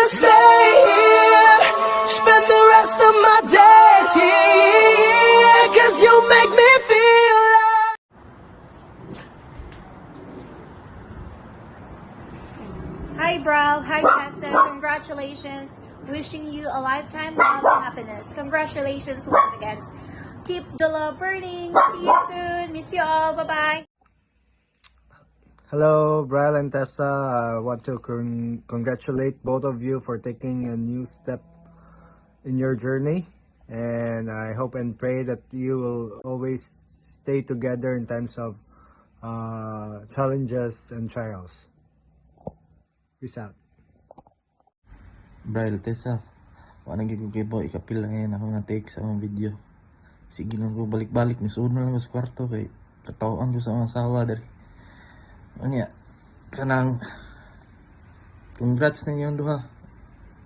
to stay here, spend the rest of my days here, 'cause you make me feel like... Hi, Bral. Hi, Tessa. Congratulations. Wishing you a lifetime love and happiness. Congratulations once again. Keep the love burning. See you soon. Miss you all. Bye-bye. Hello, Brian and Tessa. I want to congratulate both of you for taking a new step in your journey. And I hope and pray that you will always stay together in times of challenges and trials. Peace out. Brian, Tessa, wala nang gigibo, ikapil lang yan ako nga take sa mga video. Sige lang ko balik-balik, nisuod na lang ko sa kwarto kay katawaan ko sa mga asawa dari. Ano kanang congrats na yung duha.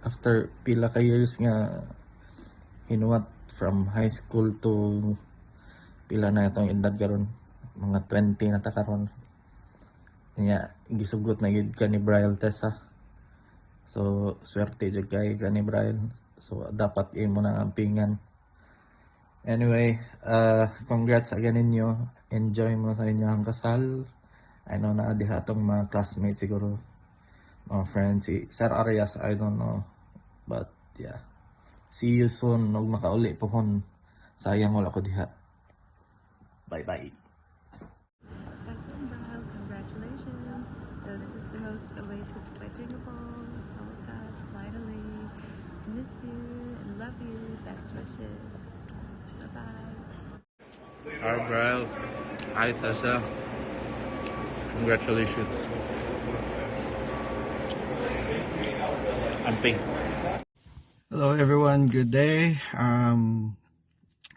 After pila ka years nga hinuwat from high school to pila na itong edad karon, mga 20 na ta karon. Kanya gisugot na gid ka ni Brian, Tessa. So swerte jud kay ka ni Brian. So dapat imo na ampingan. Anyway, congrats again ninyo. Enjoy mo sa inyong kasal. I know na diha atong mga classmates siguro, mga friends, si Sir Arias, I don't know. But yeah, see you soon. Huwag makauli po hon. Sayang wala ko diha. Bye-bye. Tessa and Bral, congratulations. So this is the most awaited wedding of all. Solcas, finally. Miss you and love you. Best wishes. Bye-bye. Hi, Brian. Hi, Tessa. Congratulations. Amping. Hello everyone, good day. I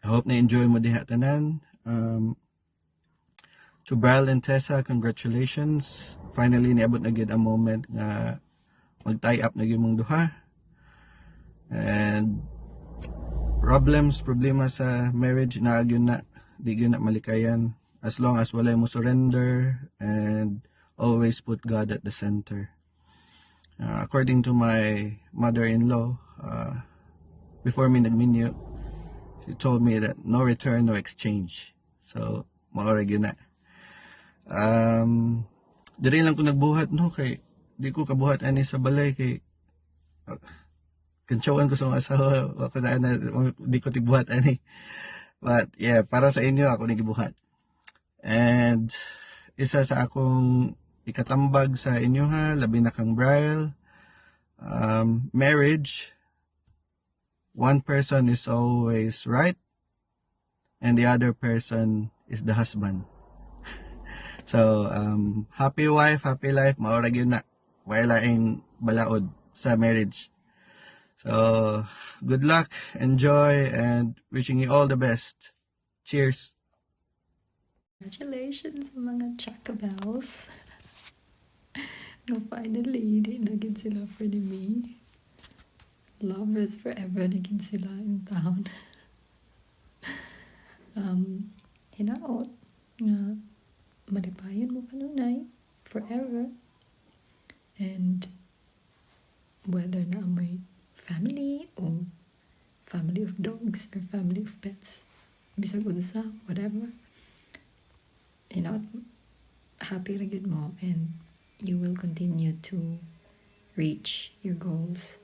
hope na enjoy mo diha tanan. To Brian and Tessa, congratulations. Finally niabot na gid ang moment nga mag-tie up na gyud mong duha. And problema sa marriage na gyud na di gyud na malikayan, as long as walay mo surrender and always put God at the center. According to my mother-in-law, before me nagminyo, she told me that no return, no exchange. So, maora gyud na. Diri lang ko nagbuhat no, kay di ko kabuhat ani sa balay kay kantsawan ko sa mga asawa, ako na di ko tibuhat ani. But yeah, para sa inyo ako nagibuhat. And isa sa akong ikatambag sa inyo ha, labi na kang Brian, marriage, one person is always right and the other person is the husband. So happy wife, happy life, maura gyud na, wala ing balaod sa marriage. So good luck, enjoy, and wishing you all the best. Cheers. Congratulations mga Chacabels. No, finally, di na gid sila for me. Lovers forever na gid sila in town. Hinaot nga malipayon mo kanunay forever. And whether na may family or family of dogs or family of pets, bisag unsa, whatever, you know, happy ra gyud mo and you will continue to reach your goals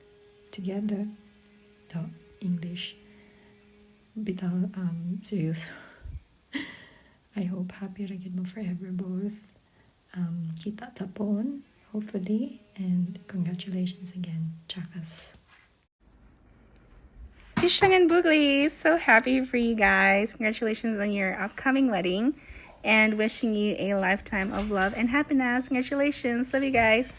together. To English bitaw serious. I hope happy ra gyud mo forever both. Kita tapon hopefully, and congratulations again, Chakas. Fishing and Boogly, so happy for you guys. Congratulations on your upcoming wedding and wishing you a lifetime of love and happiness. Congratulations. Love you guys.